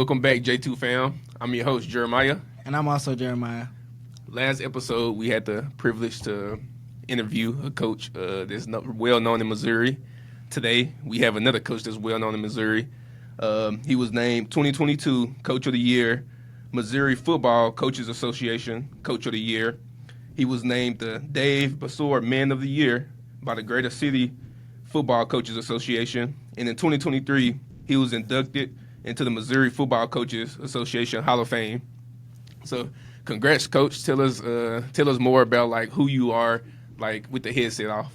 Welcome back, J2 fam. I'm your host, Jeremiah. And I'm also Jeremiah. Last episode, we had the privilege to interview a coach that's well known in Missouri. Today, we have another coach that's well known in Missouri. He was named 2022 Coach of the Year, Missouri Football Coaches Association Coach of the Year. He was named the Dave Basor Man of the Year by the Greater City Football Coaches Association. And in 2023, he was inducted into the Missouri Football Coaches Association Hall of Fame. So, congrats, Coach. Tell us more about like who you are, like with the headset off.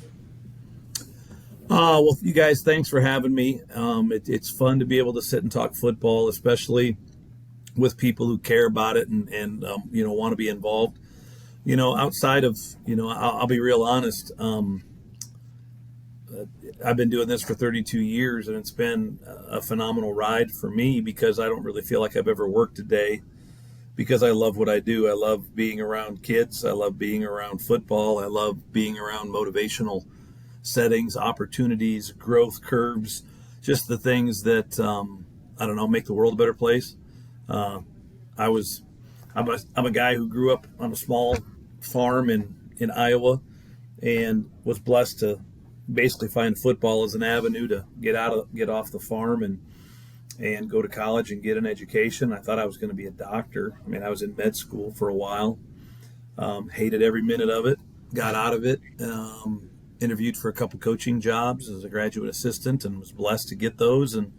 Well, you guys, thanks for having me. It's fun to be able to sit and talk football, especially with people who care about it and want to be involved. Outside of I'll be real honest. I've been doing this for 32 years, and it's been a phenomenal ride for me because I don't really feel like I've ever worked a day because I love what I do. I love being around kids. I love being around football. I love being around motivational settings, opportunities, growth curves, just the things that, make the world a better place. I'm a guy who grew up on a small farm in Iowa and was blessed to basically find football as an avenue to get off the farm and go to college and get an education. I thought I was going to be a doctor. I mean, I was in med school for a while, hated every minute of it, got out of it, interviewed for a couple coaching jobs as a graduate assistant and was blessed to get those. And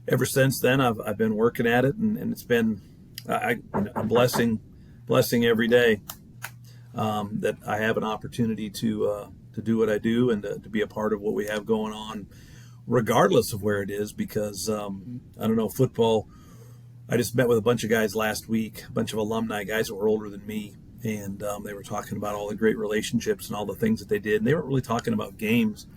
ever since then, I've been working at it, and it's been a blessing every day that I have an opportunity to do what I do and to be a part of what we have going on, regardless of where it is, because football. I just met with a bunch of guys last week, a bunch of alumni guys that were older than me, and they were talking about all the great relationships and all the things that they did. And they weren't really talking about games,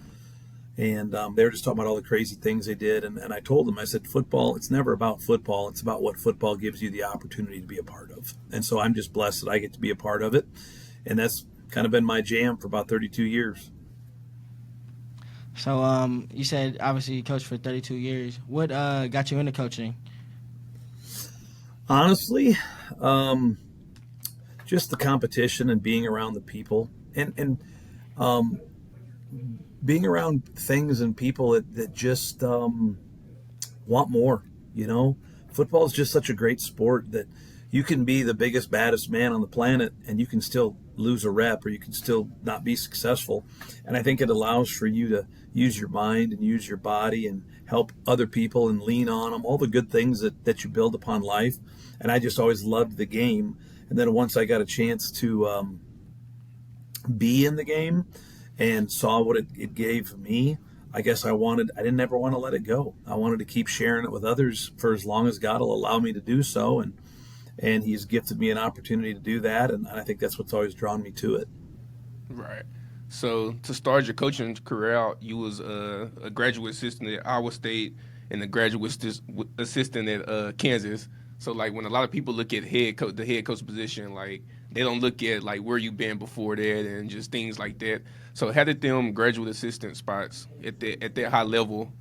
and they were just talking about all the crazy things they did. And I told them, I said, football, it's never about football. It's about what football gives you the opportunity to be a part of. And so I'm just blessed that I get to be a part of it, and that's kind of been my jam for about 32 years. So you said obviously you coached for 32 years. What got you into coaching? Honestly, just the competition and being around the people and being around things and people that just want more. Football is just such a great sport that you can be the biggest, baddest man on the planet and you can still lose a rep or you can still not be successful. And I think it allows for you to use your mind and use your body and help other people and lean on them, all the good things that you build upon life. And I just always loved the game. And then once I got a chance to be in the game and saw what it gave me, I guess I didn't ever want to let it go. I wanted to keep sharing it with others for as long as God will allow me to do so. And he's gifted me an opportunity to do that, and I think that's what's always drawn me to it. Right. So to start your coaching career out, you was a graduate assistant at Iowa State and a graduate assistant at Kansas. So like when a lot of people look at the head coach position, like they don't look at like where you've been before that and just things like that. So how did them graduate assistant spots at that high level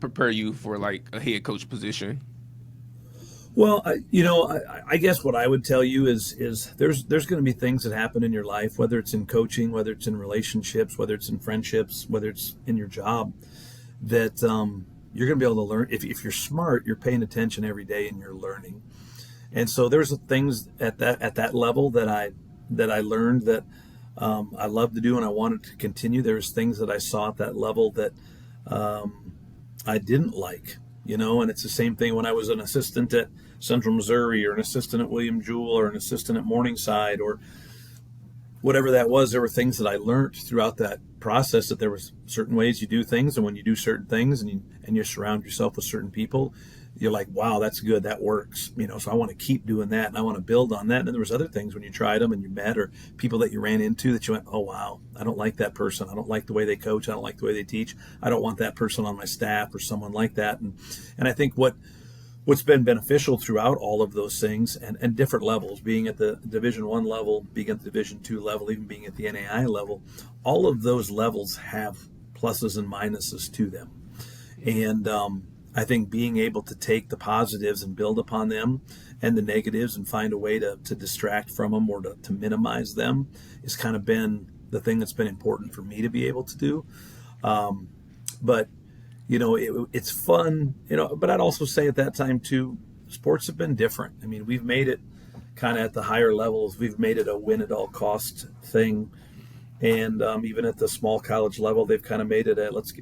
prepare you for like a head coach position? Well, I guess what I would tell you is there's going to be things that happen in your life, whether it's in coaching, whether it's in relationships, whether it's in friendships, whether it's in your job, that you're going to be able to learn. If you're smart, you're paying attention every day and you're learning. And so there's things at that level that I learned that I love to do and I wanted to continue. There's things that I saw at that level that I didn't like. And it's the same thing when I was an assistant at Central Missouri or an assistant at William Jewell or an assistant at Morningside or whatever that was. There were things that I learned throughout that process that there was certain ways you do things, and when you do certain things and you surround yourself with certain people, you're like, wow, that's good, that works. So I want to keep doing that and I want to build on that. And then there was other things when you tried them and you met or people that you ran into that you went, oh wow, I don't like that person. I don't like the way they coach. I don't like the way they teach. I don't want that person on my staff or someone like that. And I think what's been beneficial throughout all of those things and different levels, being at the Division I level, being at the Division II level, even being at the NAI level, all of those levels have pluses and minuses to them. And I think being able to take the positives and build upon them and the negatives and find a way to distract from them or to minimize them has kind of been the thing that's been important for me to be able to do. But, it's fun, but I'd also say at that time too, sports have been different. I mean, we've made it kind of at the higher levels. We've made it a win at all cost thing. And even at the small college level, they've kind of made it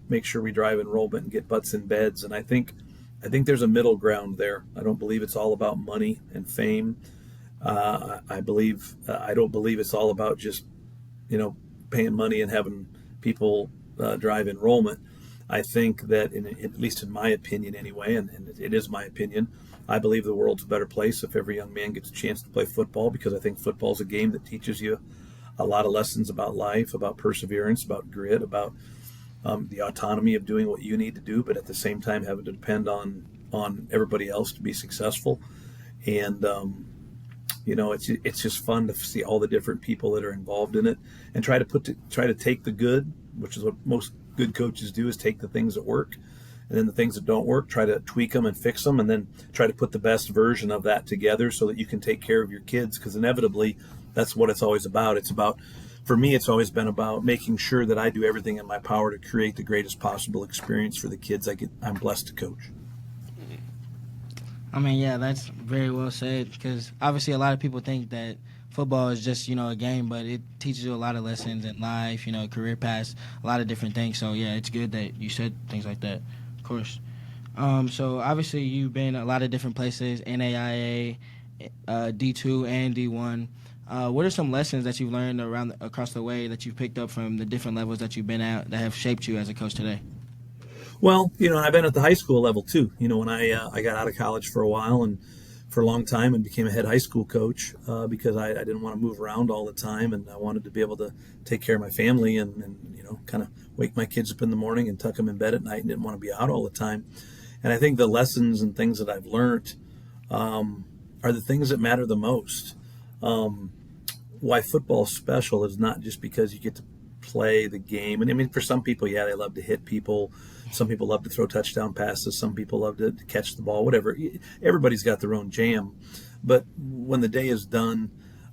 make sure we drive enrollment and get butts in beds. And I think there's a middle ground there. I don't believe it's all about money and fame. I don't believe it's all about just, paying money and having people drive enrollment. I think that, at least in my opinion anyway, and it is my opinion, I believe the world's a better place if every young man gets a chance to play football, because I think football is a game that teaches you a lot of lessons about life, about perseverance, about grit, about the autonomy of doing what you need to do, but at the same time having to depend on everybody else to be successful. And it's just fun to see all the different people that are involved in it and try to take the good, which is what most good coaches do, is take the things that work, and then the things that don't work, try to tweak them and fix them, and then try to put the best version of that together so that you can take care of your kids, because inevitably that's what it's always about. For me, it's always been about making sure that I do everything in my power to create the greatest possible experience for the kids I'm blessed to coach. I mean, yeah, that's very well said, because obviously a lot of people think that football is just, a game, but it teaches you a lot of lessons in life, career paths, a lot of different things. So, yeah, it's good that you said things like that, of course. So, obviously, you've been a lot of different places, NAIA, D2, and D1. What are some lessons that you've learned across the way that you've picked up from the different levels that you've been at that have shaped you as a coach today? Well, I've been at the high school level too. When I got out of college for a while and for a long time and became a head high school coach because I didn't want to move around all the time, and I wanted to be able to take care of my family and kind of wake my kids up in the morning and tuck them in bed at night, and didn't want to be out all the time. And I think the lessons and things that I've learned are the things that matter the most. Why football is special is not just because you get to play the game. And I mean, for some people, yeah, they love to hit people. Some people love to throw touchdown passes. Some people love to catch the ball, whatever. Everybody's got their own jam. But when the day is done,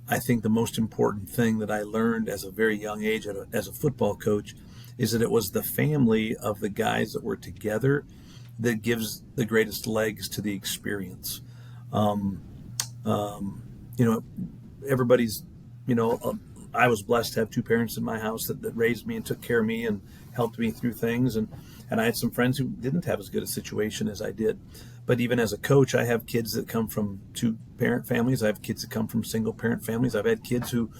I think the most important thing that I learned as a very young age as a football coach is that it was the family of the guys that were together that gives the greatest legs to the experience. Everybody's, I was blessed to have two parents in my house that raised me and took care of me and helped me through things. And I had some friends who didn't have as good a situation as I did. But even as a coach, I have kids that come from two-parent families. I have kids that come from single-parent families. I've had kids who,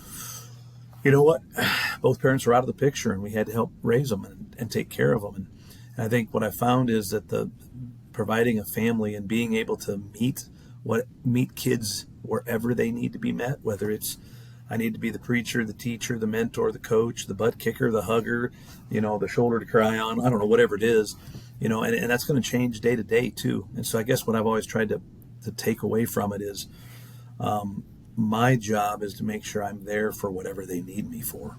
both parents were out of the picture, and we had to help raise them and take care of them. And I think what I found is that providing a family and being able to meet kids wherever they need to be met, whether it's I need to be the preacher, the teacher, the mentor, the coach, the butt kicker, the hugger, the shoulder to cry on, I don't know, whatever it is, and that's going to change day to day too. And so I guess what I've always tried to take away from it is my job is to make sure I'm there for whatever they need me for.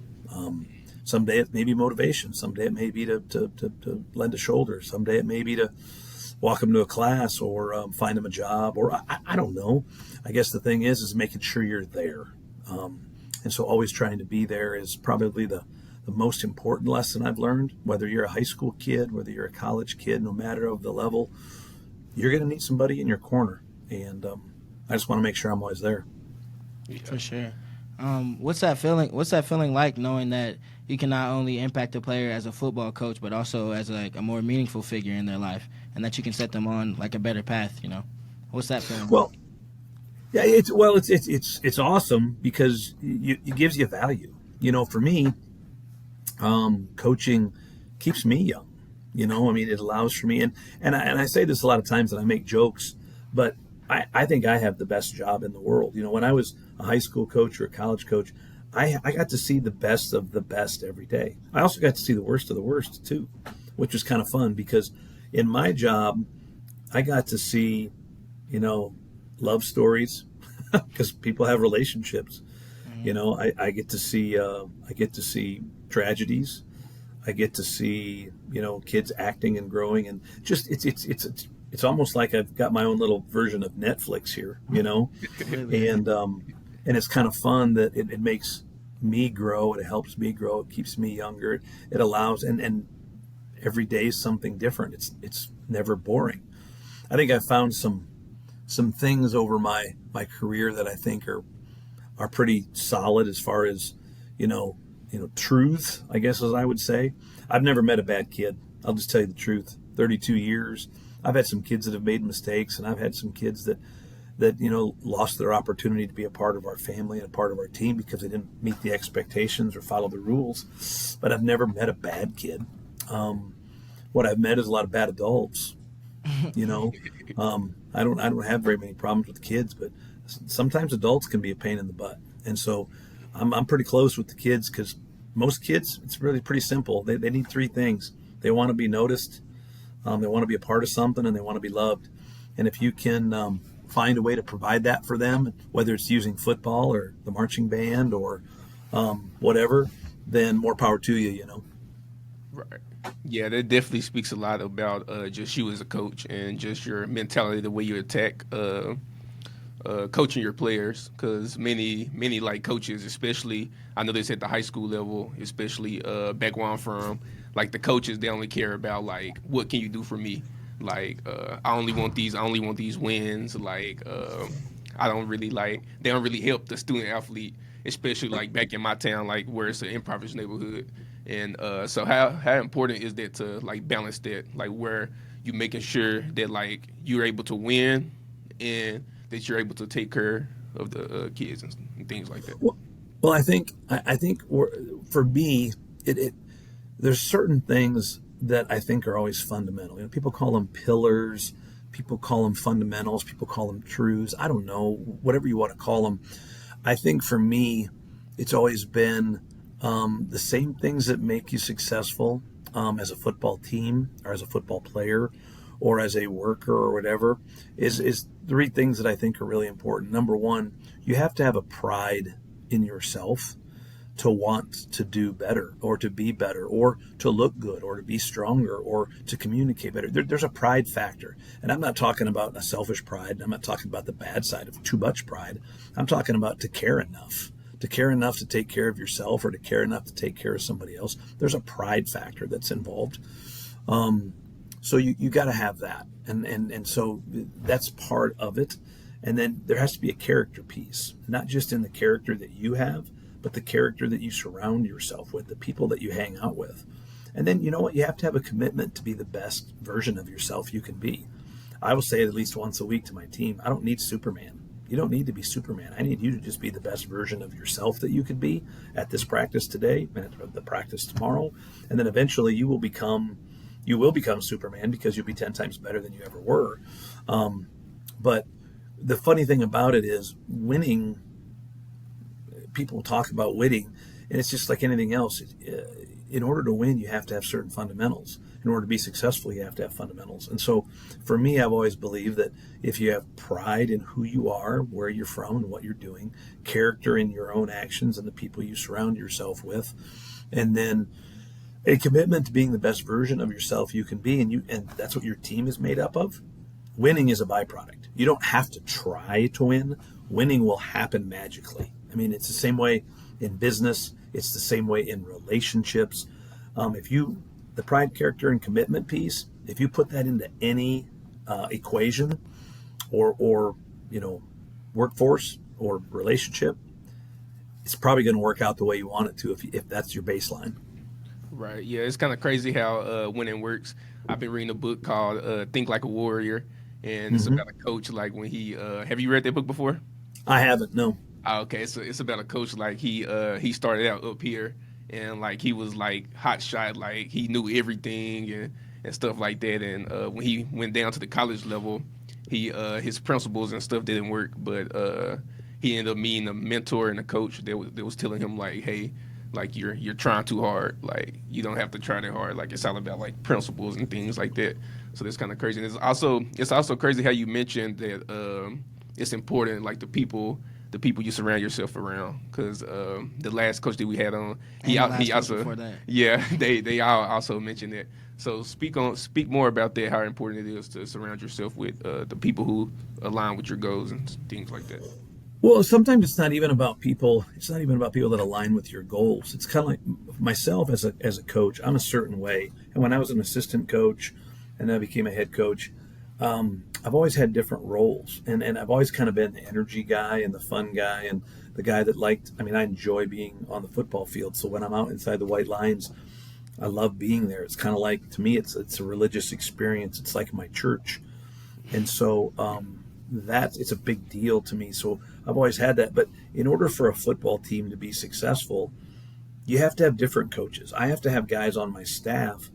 Someday it may be motivation. Someday it may be to lend a shoulder. Someday it may be to walk them to a class or find them a job, or I don't know. I guess the thing is making sure you're there. And so always trying to be there is probably the most important lesson I've learned. Whether you're a high school kid, whether you're a college kid, no matter of the level, you're going to need somebody in your corner. And I just want to make sure I'm always there. For sure. What's that feeling? What's that feeling like, knowing that you can not only impact a player as a football coach, but also as a more meaningful figure in their life, and that you can set them on a better path? What's that feeling? Well, yeah, it's awesome because it gives you value. For me, coaching keeps me young. It allows for me, and I say this a lot of times, and I make jokes, but I think I have the best job in the world. When I was a high school coach or a college coach, I got to see the best of the best every day. I also got to see the worst of the worst too, which was kind of fun because in my job, I got to see, love stories because people have relationships. I get to see tragedies. I get to see, kids acting and growing, and just it's almost like I've got my own little version of Netflix here. And it's kind of fun that it makes me grow. It helps me grow. It keeps me younger. It allows, and every day is something different. It's never boring. I think I've found some things over my career that I think are pretty solid as far as, truth, I guess, as I would say. I've never met a bad kid. I'll just tell you the truth. 32 years. I've had some kids that have made mistakes, and I've had some kids that lost their opportunity to be a part of our family and a part of our team because they didn't meet the expectations or follow the rules. But I've never met a bad kid. What I've met is a lot of bad adults. I don't have very many problems with kids, but sometimes adults can be a pain in the butt. And so I'm pretty close with the kids because most kids, it's really pretty simple. They need three things. They want to be noticed, they want to be a part of something, and they want to be loved. And if you can find a way to provide that for them, whether it's using football or the marching band or whatever, then more power to you, Right. Yeah, that definitely speaks a lot about just you as a coach and just your mentality, the way you attack coaching your players. Because many like coaches, especially I know this at the high school level, especially back where I'm from, like the coaches, they only care about like what can you do for me. Like I only want these wins. Like I don't really they don't really help the student athlete, especially like back in my town, like where it's an impoverished neighborhood. And so how important is that to like balance that, like where you making sure that like you're able to win and that you're able to take care of the kids and things like that. Well, I think for me, there's certain things that I think are always fundamental. People call them pillars, people call them fundamentals, people call them truths. I don't know, whatever you want to call them. I think for me, it's always been the same things that make you successful as a football team or as a football player or as a worker or whatever is three things that I think are really important. Number one, you have to have a pride in yourself to want to do better or to be better or to look good or to be stronger or to communicate better. There's a pride factor. And I'm not talking about a selfish pride. I'm not talking about the bad side of too much pride. I'm talking about to care enough to take care of yourself or to care enough to take care of somebody else. There's a pride factor that's involved. So you got to have that. And so that's part of it. And then there has to be a character piece, not just in the character that you have, but the character that you surround yourself with, the people that you hang out with. And then, you know what? You have to have a commitment to be the best version of yourself you can be. I will say it at least once a week to my team. I don't need Superman. You don't need to be Superman. I need you to just be the best version of yourself that you could be at this practice today and at the practice tomorrow. And then eventually you will become Superman because you'll be 10 times better than you ever were. But the funny thing about it is winning, people talk about winning, and it's just like anything else. In order to win, you have to have certain fundamentals. In order to be successful, you have to have fundamentals. And so for me, I've always believed that if you have pride in who you are, where you're from, and what you're doing, character in your own actions and the people you surround yourself with, and then a commitment to being the best version of yourself you can be, and that's what your team is made up of, winning is a byproduct. You don't have to try to win. Winning will happen magically. I mean, it's the same way in business. It's the same way in relationships. The pride, character, and commitment piece, if you put that into any equation or workforce or relationship, it's probably going to work out the way you want it to if that's your baseline. Right. Yeah, it's kind of crazy how winning works. I've been reading a book called Think Like a Warrior, and it's about a coach. Like when he have you read that book before? I haven't. No. Okay, so it's about a coach like he started out up here and like he was like hot shot, like he knew everything and stuff like that. And when he went down to the college level, his principles and stuff didn't work, but he ended up meeting a mentor and a coach that was telling him like, hey, like you're trying too hard, like you don't have to try that hard, like it's all about like principles and things like that. So that's kind of crazy. And it's also crazy how you mentioned that it's important like the people the people you surround yourself around. Because the last coach that we had on, And the last he coach also before that. yeah they all also mentioned that. So speak more about that. How important it is to surround yourself with the people who align with your goals and things like that. Well, sometimes it's not even about people. It's not even about people that align with your goals. It's kind of like myself as a coach. I'm a certain way, and when I was an assistant coach, and then I became a head coach, I've always had different roles, and I've always kind of been the energy guy and the fun guy and the guy that liked. I mean, I enjoy being on the football field. So when I'm out inside the white lines, I love being there. It's kind of like, to me, it's a religious experience. It's like my church, and so. It's a big deal to me. So I've always had that. But in order for a football team to be successful, you have to have different coaches. I have to have guys on my staff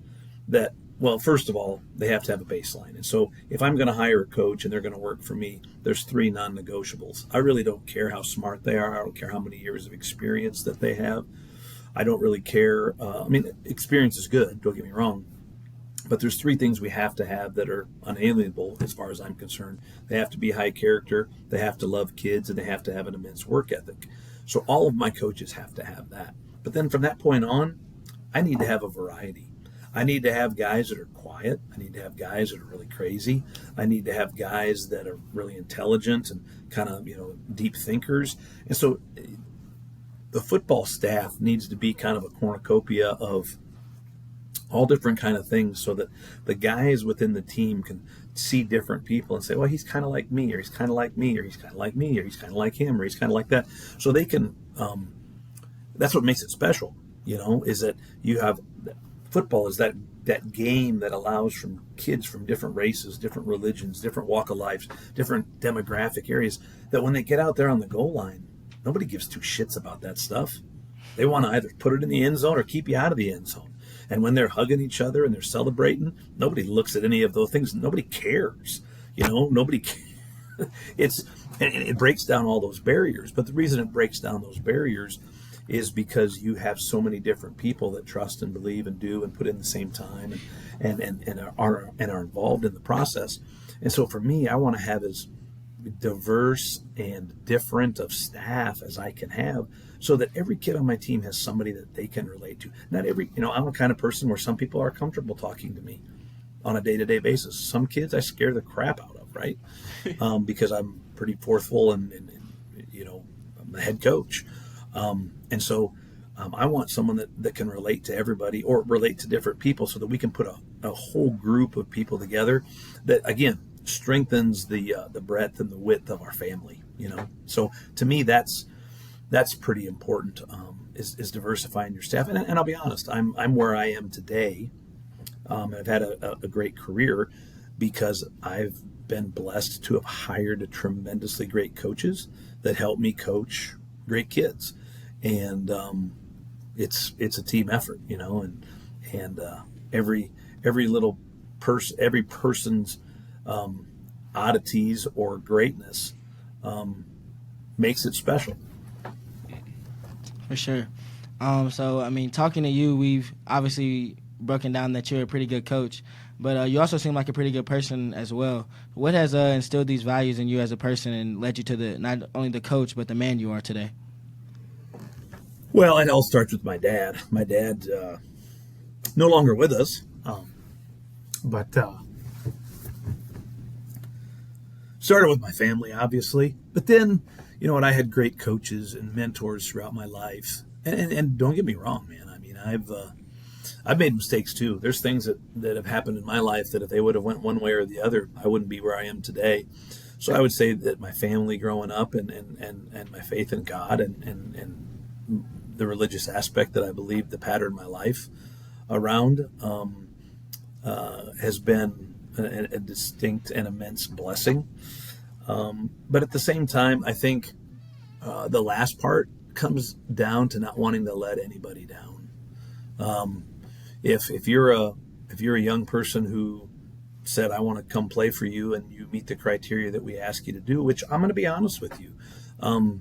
that, well, first of all, they have to have a baseline. And so if I'm going to hire a coach and they're going to work for me, there's 3 non-negotiables. I really don't care how smart they are. I don't care how many years of experience that they have. I don't really care. I mean, experience is good, don't get me wrong. But there's 3 things we have to have that are unalienable as far as I'm concerned. They have to be high character, they have to love kids, and they have to have an immense work ethic. So all of my coaches have to have that. But then from that point on, I need to have a variety. I need to have guys that are quiet. I need to have guys that are really crazy. I need to have guys that are really intelligent and kind of, deep thinkers. And so the football staff needs to be kind of a cornucopia of all different kind of things, so that the guys within the team can see different people and say, well, he's kind of like me, or he's kind of like me, or he's kind of like me, or he's kind of like him, or he's kind of like that. So they can, that's what makes it special, is that you have, football is that game that allows from kids from different races, different religions, different walk of lives, different demographic areas, that when they get out there on the goal line, nobody gives 2 shits about that stuff. They want to either put it in the end zone or keep you out of the end zone. And when they're hugging each other and they're celebrating, nobody looks at any of those things. Nobody cares. Nobody cares. It breaks down all those barriers. But the reason it breaks down those barriers is because you have so many different people that trust and believe and do and put in the same time and are involved in the process. And so for me, I want to have as diverse and different of staff as I can have, so that every kid on my team has somebody that they can relate to. Not every, I'm a kind of person where some people are comfortable talking to me on a day-to-day basis. Some kids I scare the crap out of, right? Because I'm pretty forceful and I'm the head coach. And so I want someone that can relate to everybody or relate to different people, so that we can put a whole group of people together that, again, strengthens the breadth and the width of our family. So to me, that's pretty important, is diversifying your staff. And I'll be honest, I'm where I am today. I've had a great career because I've been blessed to have hired tremendously great coaches that help me coach great kids. And it's a team effort, and every little person, every person's oddities or greatness makes it special. For sure. So, I mean, talking to you, we've obviously broken down that you're a pretty good coach, but you also seem like a pretty good person as well. What has instilled these values in you as a person and led you to not only the coach, but the man you are today? Well, it all starts with my dad. My dad, no longer with us, but started with my family, obviously. But then, I had great coaches and mentors throughout my life. And don't get me wrong, man. I mean, I've made mistakes too. There's things that have happened in my life that if they would have went one way or the other, I wouldn't be where I am today. So I would say that my family growing up and my faith in God and the religious aspect that I believe that patterned my life around has been a distinct and immense blessing. But at the same time, I think the last part comes down to not wanting to let anybody down. If you're a young person who said, I want to come play for you, and you meet the criteria that we ask you to do, which I'm going to be honest with you,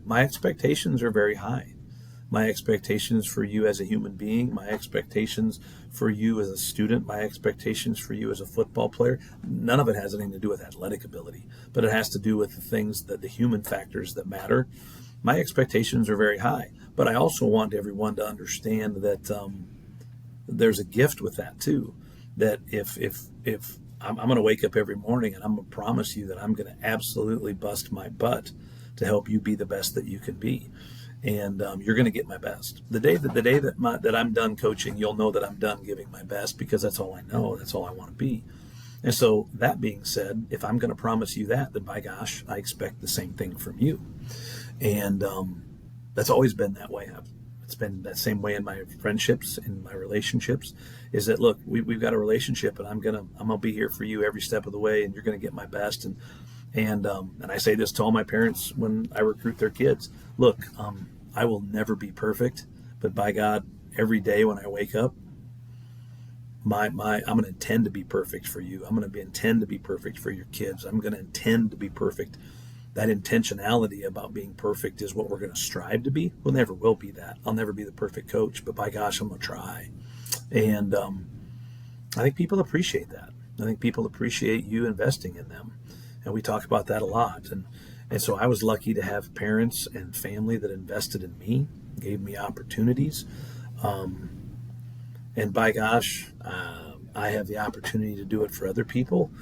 my expectations are very high. My expectations for you as a human being, my expectations for you as a student, my expectations for you as a football player, none of it has anything to do with athletic ability, but it has to do with the things, that the human factors that matter. my expectations are very high. But I also want everyone to understand that there's a gift with that too. That if I'm going to wake up every morning and I'm going to promise you that I'm going to absolutely bust my butt to help you be the best that you can be, and you're going to get my best. The day that I'm done coaching, you'll know that I'm done giving my best, because that's all I know. That's all I want to be. And so, that being said, if I'm going to promise you that, then by gosh, I expect the same thing from you. And that's always been that way. It's been that same way in my friendships, in my relationships, is that, look, we've got a relationship, and I'm gonna be here for you every step of the way, and you're gonna get my best. And I say this to all my parents when I recruit their kids. Look, I will never be perfect, but by God, every day when I wake up, I'm going to intend to be perfect for you. I'm going to intend to be perfect for your kids. I'm going to intend to be perfect. That intentionality about being perfect is what we're going to strive to be. We'll never will be that. I'll never be the perfect coach, but by gosh, I'm going to try. And I think people appreciate that. I think people appreciate you investing in them. And we talk about that a lot. And so I was lucky to have parents and family that invested in me, gave me opportunities. And by gosh, I have the opportunity to do it for other people,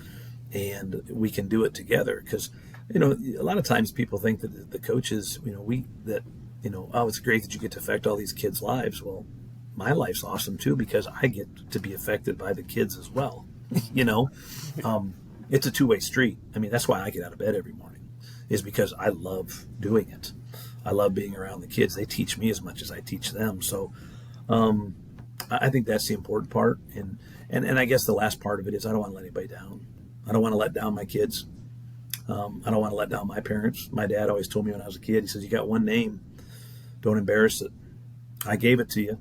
and we can do it together. Because, a lot of times people think that the coaches, oh, it's great that you get to affect all these kids' lives. Well, my life's awesome too, because I get to be affected by the kids as well. It's a two-way street. I mean, that's why I get out of bed every morning, is because I love doing it. I love being around the kids. They teach me as much as I teach them. So, I think that's the important part. And I guess the last part of it is I don't want to let anybody down. I don't want to let down my kids. I don't want to let down my parents. My dad always told me when I was a kid, he says, you got one name, don't embarrass it. I gave it to you,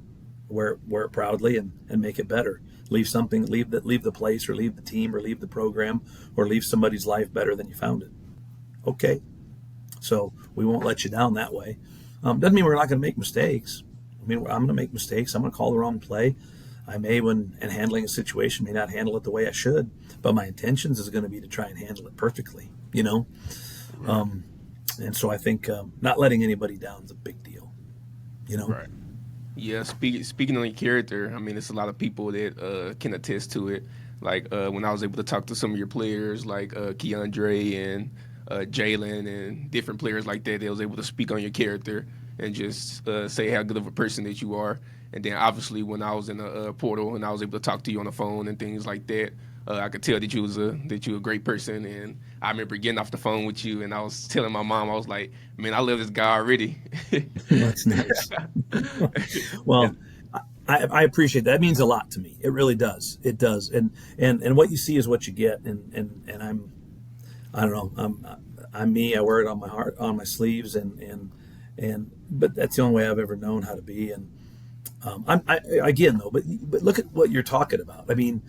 wear it proudly and make it better. Leave the place, or leave the team, or leave the program, or leave somebody's life better than you found it. Okay. So we won't let you down that way. Doesn't mean we're not going to make mistakes. I mean, I'm going to make mistakes. I'm going to call the wrong play. I may, when handling a situation, may not handle it the way I should, but my intentions is going to be to try and handle it perfectly, Right. And so I think not letting anybody down is a big deal, Right. Yeah, speaking on your character, I mean, it's a lot of people that can attest to it. Like when I was able to talk to some of your players, like Keandre and Jalen and different players like that, they was able to speak on your character and just say how good of a person that you are. And then obviously when I was in the portal and I was able to talk to you on the phone and things like that, I could tell that you were a great person. And I remember getting off the phone with you, and I was telling my mom, I was like, man, I love this guy already. That's nice. Well, I appreciate that. It means a lot to me. It really does. It does. And what you see is what you get. And I don't know. I'm me. I wear it on my heart, on my sleeves, but that's the only way I've ever known how to be. And again though, but look at what you're talking about. I mean,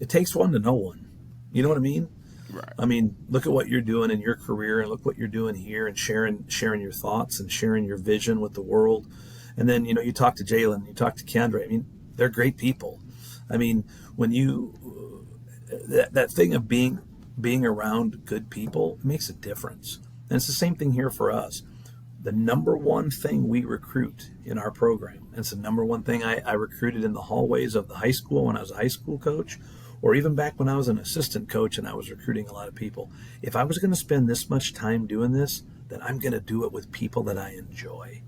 it takes one to know one. You know what I mean? Right. I mean, look at what you're doing in your career, and look what you're doing here, and sharing your thoughts and sharing your vision with the world. And then, you talk to Jalen, you talk to Keandre. I mean, they're great people. I mean, when you that thing of being around good people, it makes a difference. And it's the same thing here for us. The number one thing we recruit in our program, and it's the number one thing I recruited in the hallways of the high school when I was a high school coach, or even back when I was an assistant coach and I was recruiting a lot of people. If I was going to spend this much time doing this, then I'm going to do it with people that I enjoy,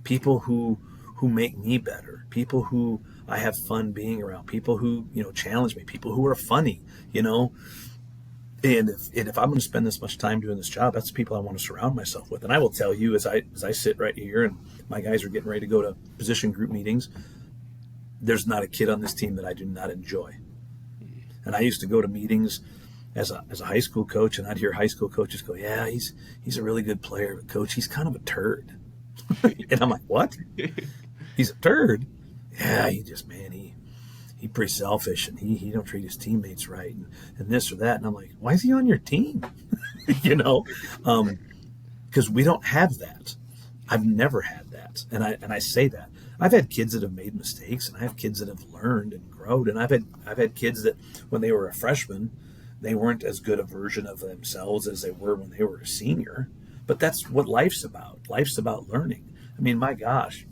people who make me better, people who I have fun being around, people who challenge me, people who are funny, And if I'm going to spend this much time doing this job, that's the people I want to surround myself with. And I will tell you, as I sit right here and my guys are getting ready to go to position group meetings, there's not a kid on this team that I do not enjoy. And I used to go to meetings as a high school coach, and I'd hear high school coaches go, "Yeah, he's a really good player, but coach, he's kind of a turd." And I'm like, "What? He's a turd?" Yeah, he's pretty selfish, and he don't treat his teammates right, and this or that. And I'm like, why is he on your team? Because we don't have that. I've never had that, and I say that. I've had kids that have made mistakes, and I have kids that have learned and grown, and I've had kids that when they were a freshman, they weren't as good a version of themselves as they were when they were a senior. But that's what life's about. Life's about learning. I mean, my gosh,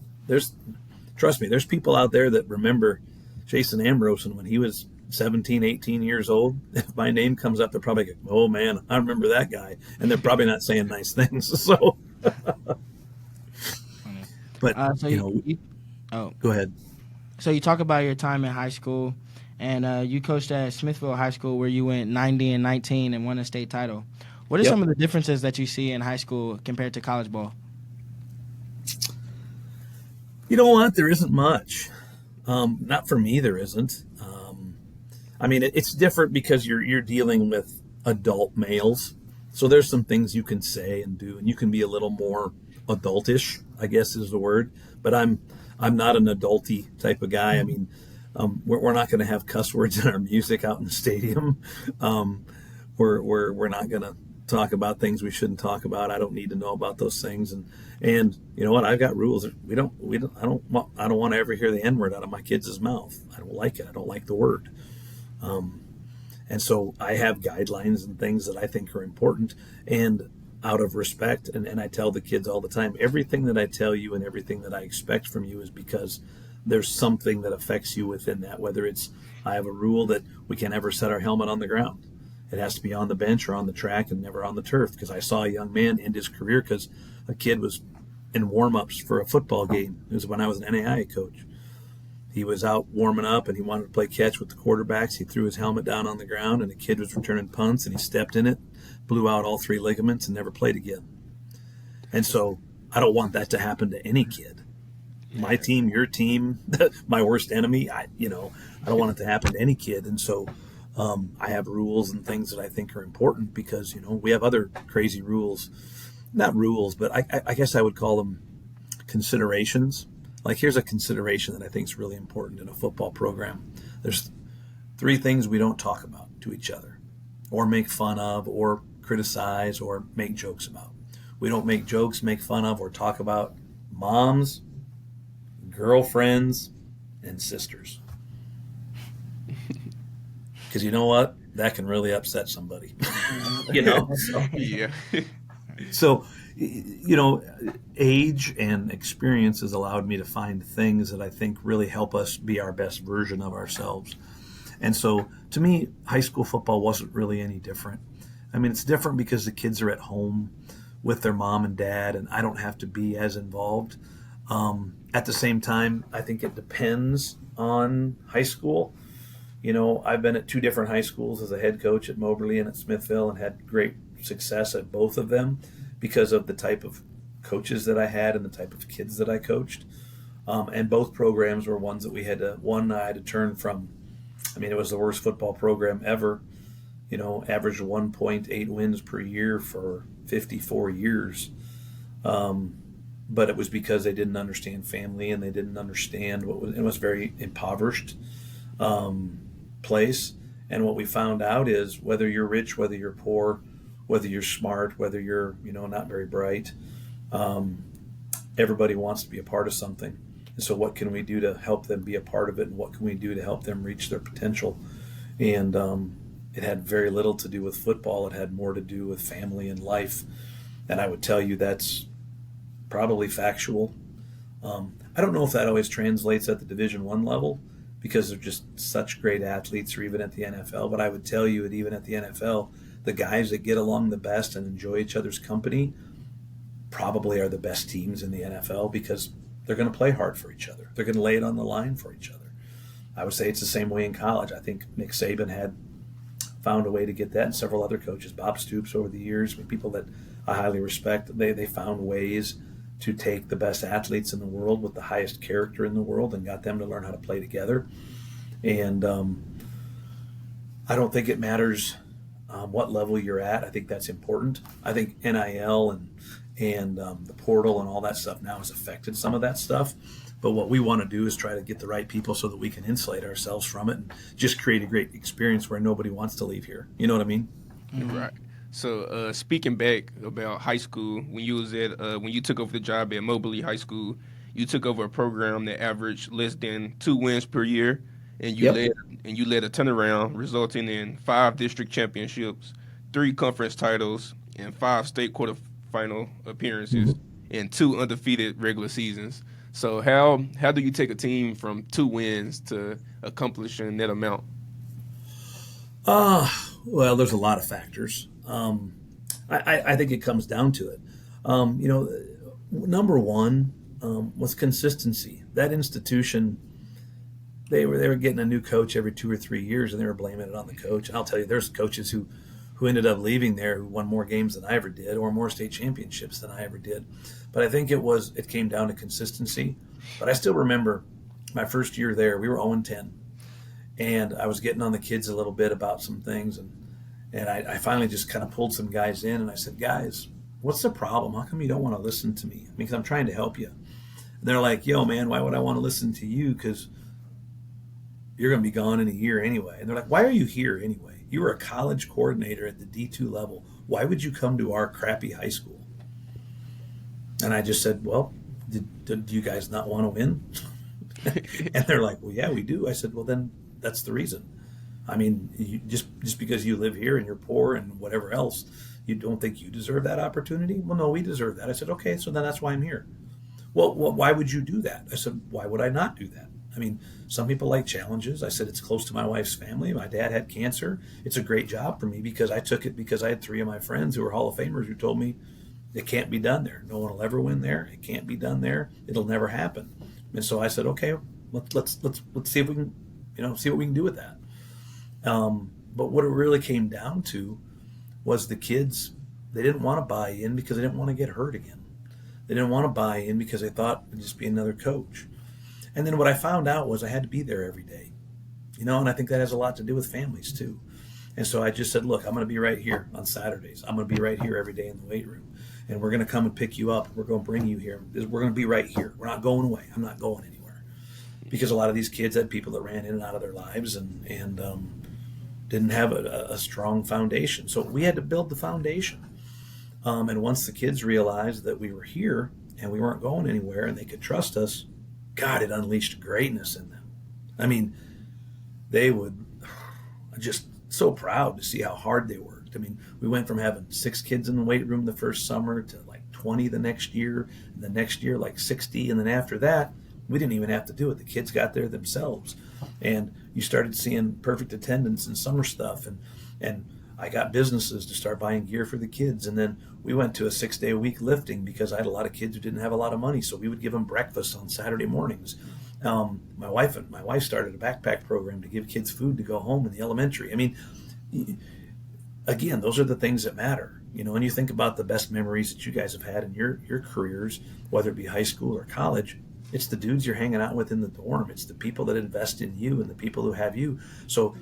trust me, there's people out there that remember Jason Ambroson when he was 17, 18 years old. If my name comes up, they're probably like, oh man, I remember that guy. And they're probably not saying nice things. So, but, go ahead. So you talk about your time in high school, and you coached at Smithville High School where you went 90-19 and won a state title. What are some of the differences that you see in high school compared to college ball? You know what? There isn't much. Not for me, there isn't. I mean, it's different because you're dealing with adult males. So there's some things you can say and do, and you can be a little more adultish, I guess is the word. But I'm not an adulty type of guy. I mean, we're not going to have cuss words in our music out in the stadium. We're not going to talk about things we shouldn't talk about. I don't need to know about those things. And you know what? I've got rules. I don't want to ever hear the N-word out of my kids' mouth. I don't like it. I don't like the word. And so I have guidelines and things that I think are important, and out of respect. And I tell the kids all the time, everything that I tell you and everything that I expect from you is because there's something that affects you within that. Whether it's, I have a rule that we can never set our helmet on the ground. It has to be on the bench or on the track and never on the turf, because I saw a young man end his career because a kid was in warm-ups for a football game. It was when I was an NAIA coach. He was out warming up and he wanted to play catch with the quarterbacks. He threw his helmet down on the ground and a kid was returning punts and he stepped in it, blew out all 3 ligaments and never played again. And so I don't want that to happen to any kid. My team, your team, my worst enemy, I don't want it to happen to any kid. And so I have rules and things that I think are important because, we have other crazy rules. Not rules, but I guess I would call them considerations. Like, here's a consideration that I think is really important in a football program. There's 3 things we don't talk about to each other or make fun of or criticize or make jokes about. We don't make jokes, make fun of, or talk about moms, girlfriends, and sisters. Because you know what? That can really upset somebody. Yeah. So, age and experience has allowed me to find things that I think really help us be our best version of ourselves. And so, to me, high school football wasn't really any different. I mean, it's different because the kids are at home with their mom and dad, and I don't have to be as involved. At the same time, I think it depends on high school. I've been at 2 different high schools as a head coach, at Moberly and at Smithville, and had great success at both of them because of the type of coaches that I had and the type of kids that I coached. And both programs were ones that I had to turn from. I mean, it was the worst football program ever. Averaged 1.8 wins per year for 54 years. But it was because they didn't understand family and they didn't understand it was very impoverished place. And what we found out is whether you're rich, whether you're poor, whether you're smart, whether you're not very bright, everybody wants to be a part of something. And so what can we do to help them be a part of it, and what can we do to help them reach their potential? And it had very little to do with football. It had more to do with family and life. And I would tell you that's probably factual. I don't know if that always translates at the Division I level, because they're just such great athletes, or even at the NFL. But I would tell you that even at the NFL, the guys that get along the best and enjoy each other's company probably are the best teams in the NFL, because they're going to play hard for each other. They're going to lay it on the line for each other. I would say it's the same way in college. I think Nick Saban had found a way to get that, and several other coaches, Bob Stoops over the years, people that I highly respect, they found ways to take the best athletes in the world with the highest character in the world and got them to learn how to play together. And I don't think it matters what level you're at. I think that's important. I think NIL and the portal and all that stuff now has affected some of that stuff. But what we want to do is try to get the right people so that we can insulate ourselves from it and just create a great experience where nobody wants to leave here. You know what I mean? Mm-hmm. Right. So speaking back about high school, when you took over the job at Moberly High School, you took over a program that averaged less than 2 wins per year, and you led a turnaround, resulting in 5 district championships, 3 conference titles, and 5 state final appearances and 2 undefeated regular seasons. So how do you take a team from 2 wins to accomplishing that amount? Well, there's a lot of factors. I think it comes down to it. Number one was consistency. That institution, they were getting a new coach every 2 or 3 years, and they were blaming it on the coach. And I'll tell you, there's coaches who ended up leaving there who won more games than I ever did, or more state championships than I ever did. But I think it came down to consistency. But I still remember my first year there, we were 0-10. And I was getting on the kids a little bit about some things, and I finally just kind of pulled some guys in, and I said, guys, what's the problem? How come you don't want to listen to me? Because I'm trying to help you. And they're like, yo, man, why would I want to listen to you? Because you're going to be gone in a year anyway. And they're like, why are you here anyway? You were a college coordinator at the D2 level. Why would you come to our crappy high school? And I just said, well, did you guys not want to win? And they're like, well, yeah, we do. I said, well, then that's the reason. I mean, just because you live here and you're poor and whatever else, you don't think you deserve that opportunity? Well, no, we deserve that. I said, okay, so then that's why I'm here. Well, why would you do that? I said, why would I not do that? I mean, some people like challenges. I said, it's close to my wife's family. My dad had cancer. It's a great job for me because I took it because I had 3 of my friends who were Hall of Famers who told me it can't be done there. No one will ever win there. It can't be done there. It'll never happen. And so I said, okay, let's see if we can, see what we can do with that. But what it really came down to was the kids, they didn't want to buy in because they didn't want to get hurt again. They didn't want to buy in because they thought it'd just be another coach. And then what I found out was I had to be there every day, and I think that has a lot to do with families too. And so I just said, look, I'm going to be right here on Saturdays. I'm going to be right here every day in the weight room. And we're going to come and pick you up. We're going to bring you here. We're going to be right here. We're not going away. I'm not going anywhere. Because a lot of these kids had people that ran in and out of their lives and didn't have a strong foundation. So we had to build the foundation. And once the kids realized that we were here and we weren't going anywhere and they could trust us, God, it unleashed greatness in them. I mean, they would just so proud to see how hard they worked. I mean, we went from having 6 kids in the weight room the first summer to like 20 the next year, and the next year like 60, and then after that, we didn't even have to do it. The kids got there themselves. And you started seeing perfect attendance and summer stuff, and I got businesses to start buying gear for the kids. And then we went to a 6-day-a-week lifting because I had a lot of kids who didn't have a lot of money, so we would give them breakfast on Saturday mornings. My wife started a backpack program to give kids food to go home in the elementary. I mean, again, those are the things that matter, and you think about the best memories that you guys have had in your careers, whether it be high school or college. It's the dudes you're hanging out with in the dorm. It's the people that invest in you and the people who have you. So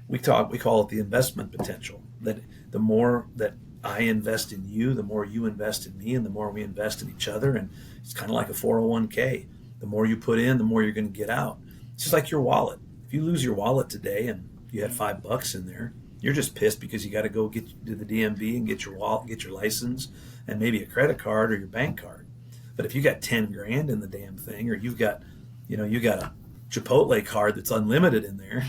we call it the investment potential, that the more that I invest in you, the more you invest in me, and the more we invest in each other. And it's kind of like a 401k. The more you put in, the more you're going to get out. It's just like your wallet. If you lose your wallet today and you had $5 in there, you're just pissed because you got to go get to the DMV and get your wallet, get your license, and maybe a credit card or your bank card. But if you got 10 grand in the damn thing, or you got a Chipotle card that's unlimited in there,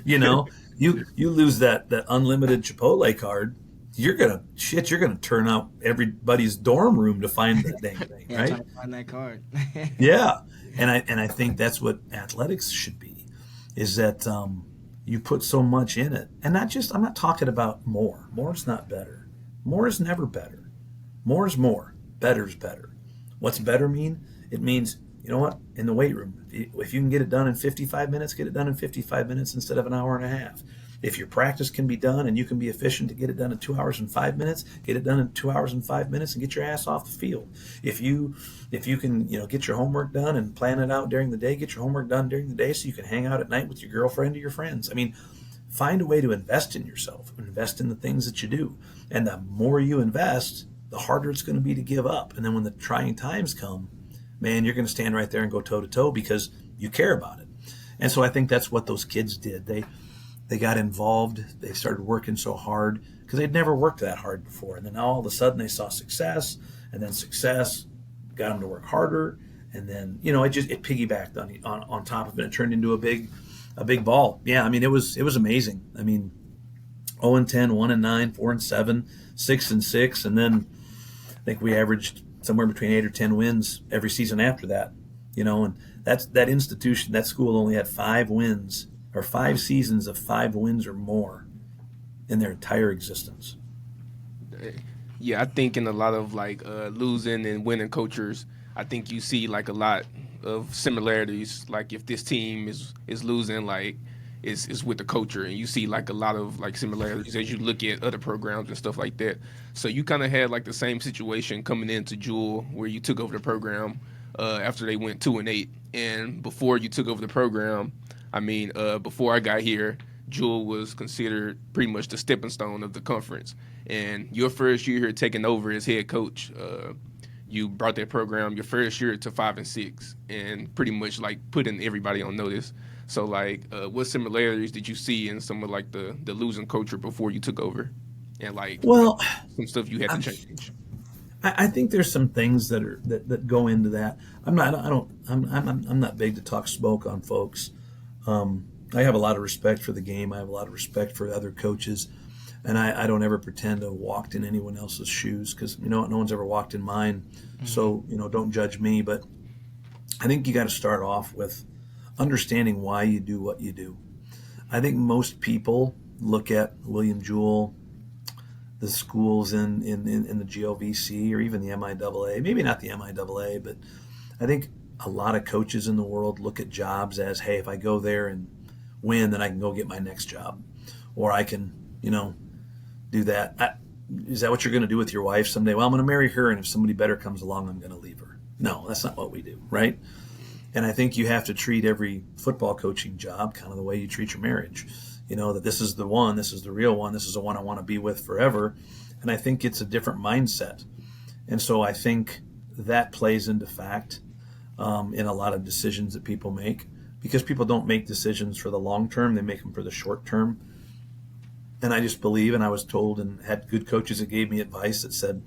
you lose that unlimited Chipotle card, you're gonna turn out everybody's dorm room to find that dang thing, Yeah, right? trying to find that card. Yeah, and I think that's what athletics should be, is that you put so much in it, and I'm not talking about more. More is not better. More is never better. More is more. Better is better. What's better mean? It means, you know what? In the weight room, if you can get it done in 55 minutes, get it done in 55 minutes instead of an hour and a half. If your practice can be done and you can be efficient to get it done in 2 hours and 5 minutes, get it done in 2 hours and 5 minutes and get your ass off the field. If you can, get your homework done and plan it out during the day, get your homework done during the day so you can hang out at night with your girlfriend or your friends. I mean, find a way to invest in yourself, invest in the things that you do. And the more you invest, the harder it's going to be to give up. And then when the trying times come, man, you're going to stand right there and go toe-to-toe because you care about it. And so I think that's what those kids did. They got involved. They started working so hard because they'd never worked that hard before. And then all of a sudden they saw success, and then success got them to work harder. And then, it piggybacked on top of it. It turned into a big ball. Yeah, I mean, it was amazing. I mean, 0-10, 1-9, 4-7, 6-6, and then I think we averaged somewhere between 8 or 10 wins every season after that. And that institution, that school only had 5 wins or 5 seasons of 5 wins or more in their entire existence. Yeah, I think in a lot of like losing and winning cultures, I think you see like a lot of similarities. Like if this team is losing, like is with the culture, and you see like a lot of like similarities as you look at other programs and stuff like that. So you kind of had like the same situation coming into Jewell, where you took over the program after they went 2-8, and before you took over the program, I mean, before I got here, Jewell was considered pretty much the stepping stone of the conference. And your first year here taking over as head coach, you brought that program your first year to 5-6, and pretty much like putting everybody on notice. So like, what similarities did you see in some of like the losing culture before you took over, and like Well, some stuff you had to change? I think there's some things that go into that. I'm not big to talk smoke on folks. I have a lot of respect for the game. I have a lot of respect for other coaches, and I don't ever pretend to have walked in anyone else's shoes, because no one's ever walked in mine. Mm-hmm. So don't judge me. But I think you got to start off with understanding why you do what you do. I think most people look at William Jewell, the schools in the GLVC or even the MIAA, maybe not the MIAA, but I think a lot of coaches in the world look at jobs as, hey, if I go there and win, then I can go get my next job, or I can, do that. Is that what you're going to do with your wife someday? Well, I'm going to marry her, and if somebody better comes along, I'm going to leave her. No, that's not what we do, right? And I think you have to treat every football coaching job kind of the way you treat your marriage. That this is the one, this is the real one, this is the one I want to be with forever. And I think it's a different mindset. And so I think that plays into fact in a lot of decisions that people make, because people don't make decisions for the long term, they make them for the short term. And I just believe, and I was told and had good coaches that gave me advice that said,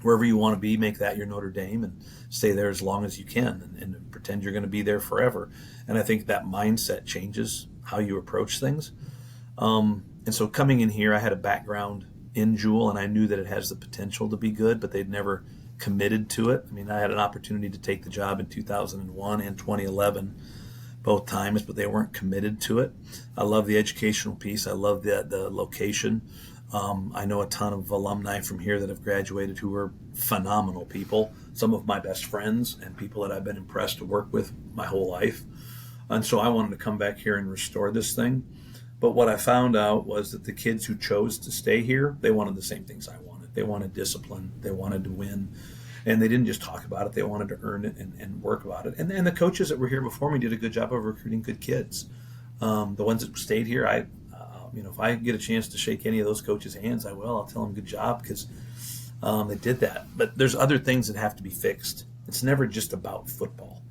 wherever you want to be, make that your Notre Dame and stay there as long as you can, and pretend you're going to be there forever. And I think that mindset changes how you approach things. And so coming in here, I had a background in Jewell, and I knew that it has the potential to be good, but they'd never committed to it. I mean, I had an opportunity to take the job in 2001 and 2011, both times, but they weren't committed to it. I love the educational piece. I love the location. I know a ton of alumni from here that have graduated who are phenomenal people, some of my best friends and people that I've been impressed to work with my whole life. And so I wanted to come back here and restore this thing. But what I found out was that the kids who chose to stay here, they wanted the same things I wanted. They wanted discipline. They wanted to win. And they didn't just talk about it. They wanted to earn it and work about it. And the coaches that were here before me did a good job of recruiting good kids. The ones that stayed here, if I get a chance to shake any of those coaches' hands, I will. I'll tell them good job, because they did that. But there's other things that have to be fixed. It's never just about football.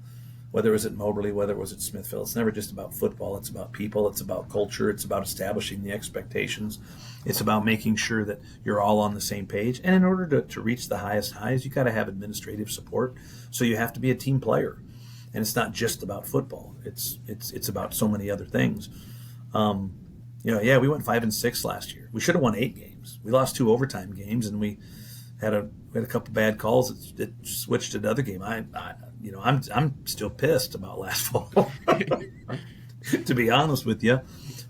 Whether it was at Moberly, whether it was at Smithville, it's never just about football. It's about people. It's about culture. It's about establishing the expectations. It's about making sure that you're all on the same page. And in order to reach the highest highs, you got to have administrative support. So you have to be a team player. And it's not just about football. It's about so many other things. We went 5-6 last year. We should have won 8 games. We lost 2 overtime games, and we had a couple bad calls that switched to another game. I'm still pissed about last fall, to be honest with you.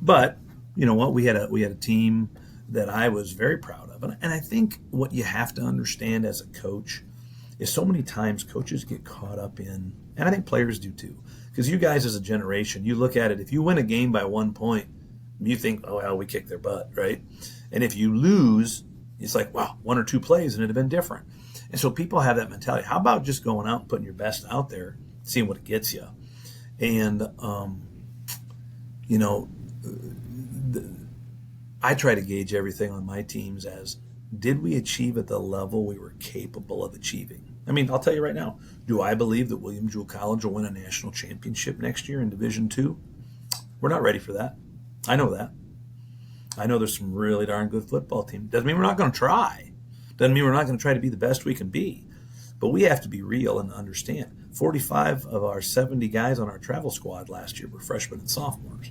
But you know what? We had a team that I was very proud of, and I think what you have to understand as a coach is so many times coaches get caught up in, and I think players do too, because you guys as a generation, you look at it. If you win a game by 1 point, you think, oh well, we kicked their butt, right? And if you lose, it's like, wow, 1 or 2 plays and it'd have been different. And so people have that mentality. How about just going out and putting your best out there, seeing what it gets you? And, I try to gauge everything on my teams as, did we achieve at the level we were capable of achieving? I mean, I'll tell you right now, do I believe that William Jewell College will win a national championship next year in Division II? We're not ready for that. I know that. I know there's some really darn good football teams. Doesn't mean we're not going to try. Doesn't mean we're not going to try to be the best we can be. But we have to be real and understand. 45 of our 70 guys on our travel squad last year were freshmen and sophomores.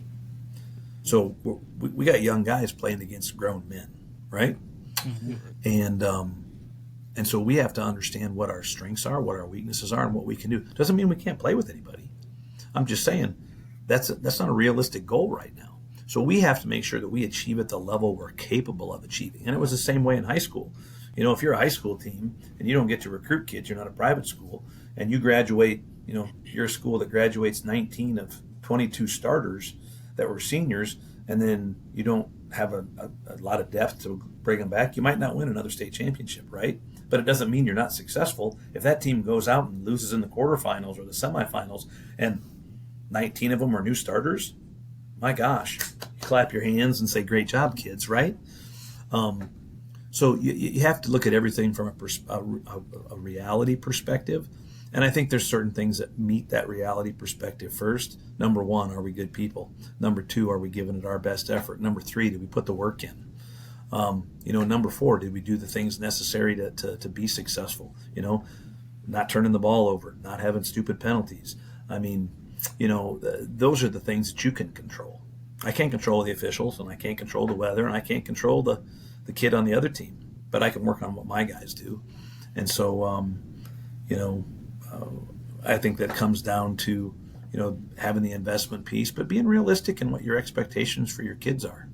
So we got young guys playing against grown men, right? Mm-hmm. And so we have to understand what our strengths are, what our weaknesses are, and what we can do. Doesn't mean we can't play with anybody. I'm just saying that's not a realistic goal right now. So we have to make sure that we achieve at the level we're capable of achieving. And it was the same way in high school. If you're a high school team and you don't get to recruit kids, you're not a private school, and you graduate, you're a school that graduates 19 of 22 starters that were seniors, and then you don't have a lot of depth to bring them back, you might not win another state championship, right? But it doesn't mean you're not successful. If that team goes out and loses in the quarterfinals or the semifinals and 19 of them are new starters, my gosh, clap your hands and say, great job, kids, right? So you have to look at everything from a reality perspective. And I think there's certain things that meet that reality perspective first. Number one, are we good people? Number two, are we giving it our best effort? Number three, did we put the work in? Number four, did we do the things necessary to be successful? Not turning the ball over, not having stupid penalties. I mean, those are the things that you can control. I can't control the officials, and I can't control the weather, and I can't control the kid on the other team, but I can work on what my guys do. And so, I think that comes down to, having the investment piece, but being realistic in what your expectations for your kids are,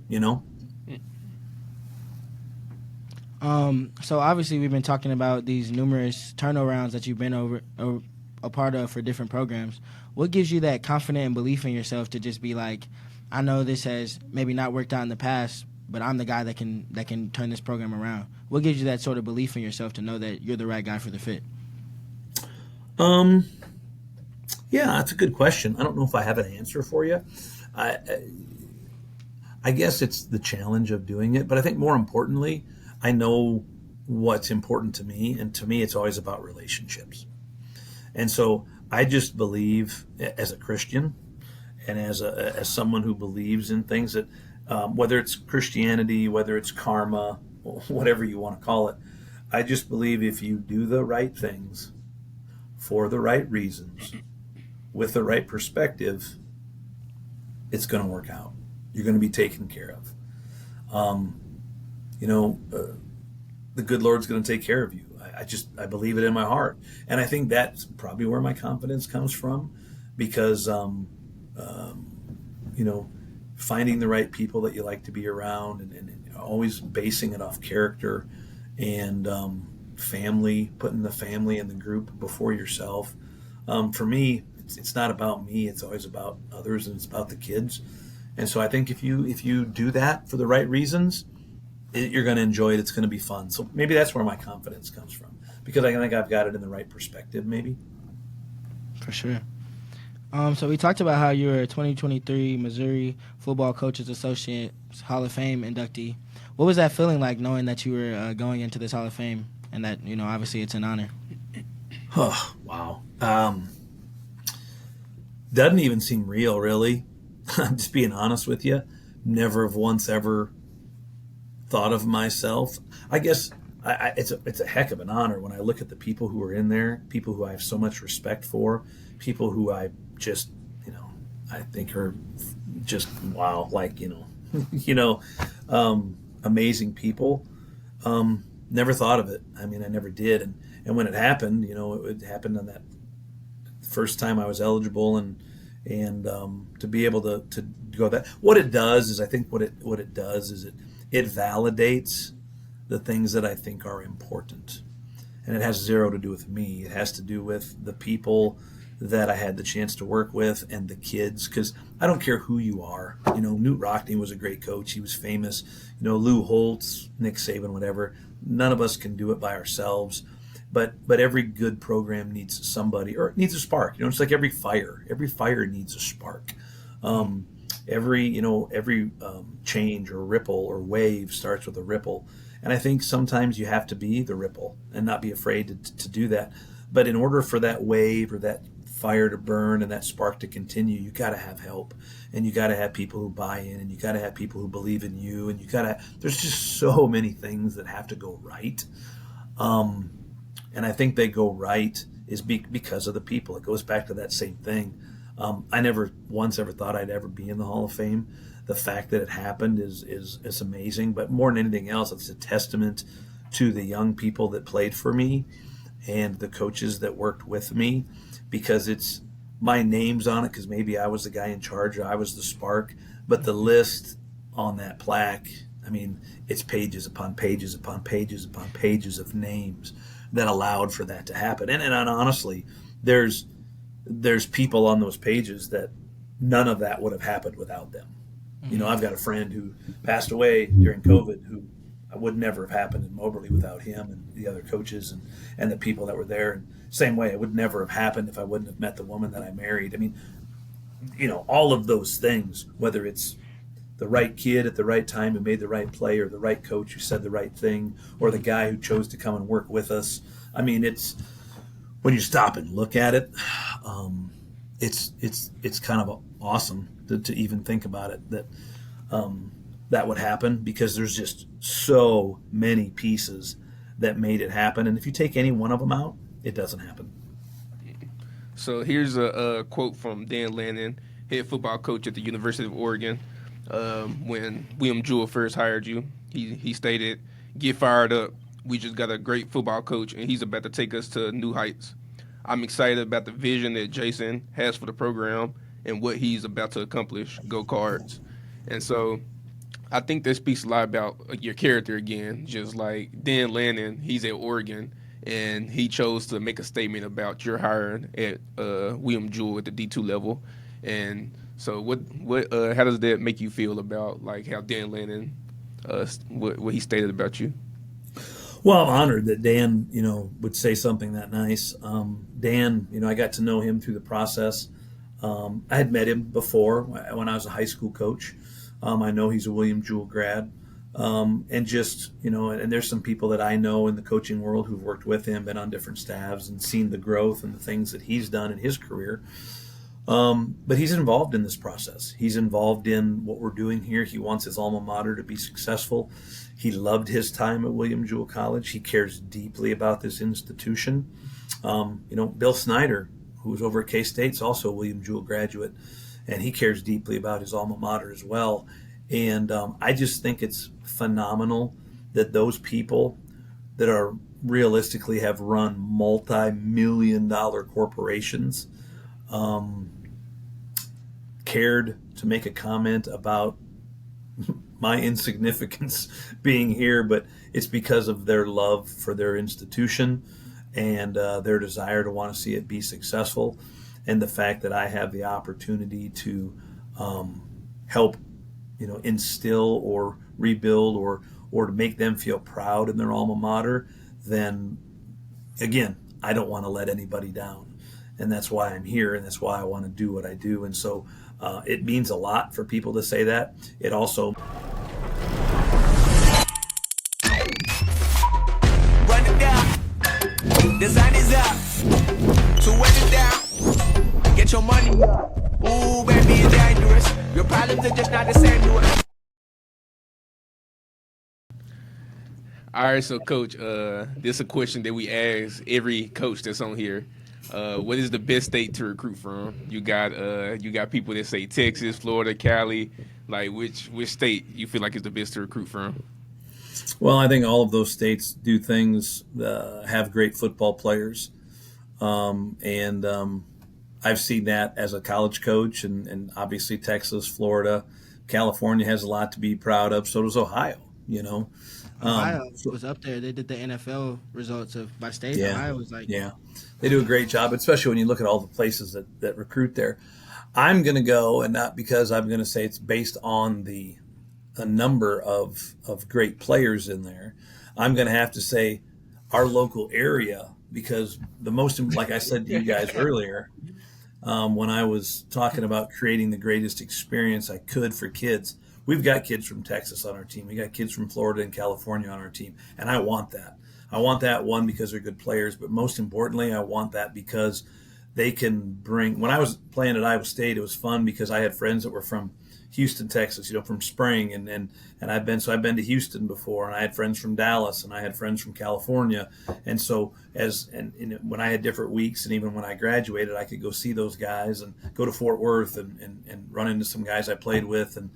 So obviously we've been talking about these numerous turnarounds that you've been over or a part of for different programs. What gives you that confidence and belief in yourself to just be like, I know this has maybe not worked out in the past, but I'm the guy that can turn this program around? What gives you that sort of belief in yourself to know that you're the right guy for the fit? Yeah, that's a good question. I don't know if I have an answer for you. I guess it's the challenge of doing it, but I think more importantly, I know what's important to me, and to me, it's always about relationships. And so I just believe, as a Christian, and as someone who believes in things that, whether it's Christianity, whether it's karma, whatever you want to call it, I just believe if you do the right things for the right reasons, with the right perspective, it's going to work out. You're going to be taken care of. The good Lord's going to take care of you. I believe it in my heart. And I think that's probably where my confidence comes from, because, finding the right people that you like to be around, and always basing it off character and family, putting the family and the group before yourself. For me, it's not about me. It's always about others, and it's about the kids. And so I think if you do that for the right reasons, you're going to enjoy it. It's going to be fun. So maybe that's where my confidence comes from, because I think I've got it in the right perspective, maybe. For sure. So we talked about how you were a 2023 Missouri Football Coaches Associate Hall of Fame inductee. What was that feeling like, knowing that you were going into this Hall of Fame, and that, obviously it's an honor? Oh, wow. Doesn't even seem real, really. I'm just being honest with you. Never have once ever thought of myself. I guess it's a heck of an honor when I look at the people who are in there, people who I have so much respect for, people who I just, I think are just wow, like, amazing people. Never thought of it. I mean, I never did. And when it happened, it happened on that first time I was eligible, and to be able to go that. What it does is, I think what it does is it validates the things that I think are important. And it has zero to do with me. It has to do with the people that I had the chance to work with, and the kids, because I don't care who you are. Newt Rockney was a great coach. He was famous. Lou Holtz, Nick Saban, whatever. None of us can do it by ourselves. But every good program needs somebody, or it needs a spark. It's like every fire. Every fire needs a spark. Every change or ripple or wave starts with a ripple. And I think sometimes you have to be the ripple and not be afraid to do that. But in order for that wave or that fire to burn and that spark to continue, you got to have help, and you got to have people who buy in, and you got to have people who believe in you, and there's just so many things that have to go right. And I think they go right is because of the people. It goes back to that same thing. I never once ever thought I'd ever be in the Hall of Fame. The fact that it happened is amazing. But more than anything else, it's a testament to the young people that played for me and the coaches that worked with me, because it's my name's on it, because maybe I was the guy in charge, or I was the spark. But the list on that plaque, I mean, it's pages upon pages upon pages upon pages of names that allowed for that to happen. And honestly, there's people on those pages that none of that would have happened without them. You know, I've got a friend who passed away during COVID who would never have happened in Moberly without him and the other coaches and the people that were there. And same way, it would never have happened if I wouldn't have met the woman that I married. I mean, you know, all of those things, whether it's the right kid at the right time who made the right play, or the right coach who said the right thing, or the guy who chose to come and work with us. I mean, it's when you stop and look at it, it's kind of awesome to even think about it, that that would happen, because there's just so many pieces that made it happen. And if you take any one of them out, it doesn't happen. So here's a quote from Dan Lannon, head football coach at the University of Oregon. When William Jewell first hired you, he stated, "Get fired up. We just got a great football coach, and he's about to take us to new heights. I'm excited about the vision that Jason has for the program and what he's about to accomplish. Go Cards." And so I think that speaks a lot about your character again. Just like Dan Lannon, he's at Oregon, and he chose to make a statement about your hiring at William Jewell at the D2 level. And so how does that make you feel about like how Dan Lannon, what he stated about you? Well, I'm honored that Dan, you know, would say something that nice. Dan, you know, I got to know him through the process. I had met him before when I was a high school coach. I know he's a William Jewell grad. And just, you know, and there's some people that I know in the coaching world who've worked with him, been on different staffs, and seen the growth and the things that he's done in his career. But he's involved in this process. He's involved in what we're doing here. He wants his alma mater to be successful. He loved his time at William Jewell College. He cares deeply about this institution. You know, Bill Snyder, who was over at K-State, is also a William Jewell graduate, and he cares deeply about his alma mater as well. And I just think it's phenomenal that those people that are realistically have run multi-million-dollar corporations cared to make a comment about my insignificance being here, but it's because of their love for their institution and their desire to want to see it be successful, and the fact that I have the opportunity to help, you know, instill or rebuild or to make them feel proud in their alma mater. Then again, I don't want to let anybody down, and that's why I'm here, and that's why I want to do what I do. And so it means a lot for people to say that. It also run it down. Design is up. So run it down. Get your money up. Ooh, baby, it's dangerous. Your problems are just not the same to us. All right, so Coach, this is a question that we ask every coach that's on here. What is the best state to recruit from? You got people that say Texas, Florida, Cali. Like which state you feel like is the best to recruit from? Well, I think all of those states do things, have great football players. And I've seen that as a college coach, and obviously Texas, Florida, California has a lot to be proud of. So does Ohio, you know. Ohio was up there. They did the NFL results by state. Yeah, Ohio was like, yeah, they do a great job, especially when you look at all the places that recruit there. I'm going to go, and not because I'm going to say it's based on a number of great players in there. I'm going to have to say our local area, because the most, like I said to you guys earlier, when I was talking about creating the greatest experience I could for kids, we've got kids from Texas on our team. We got kids from Florida and California on our team, and I want that. I want that, one, because they're good players, but most importantly, I want that because they can bring. When I was playing at Iowa State, it was fun because I had friends that were from Houston, Texas, from Spring, and I've been to Houston before, and I had friends from Dallas, and I had friends from California, and so when I had different weeks, and even when I graduated, I could go see those guys and go to Fort Worth and run into some guys I played with and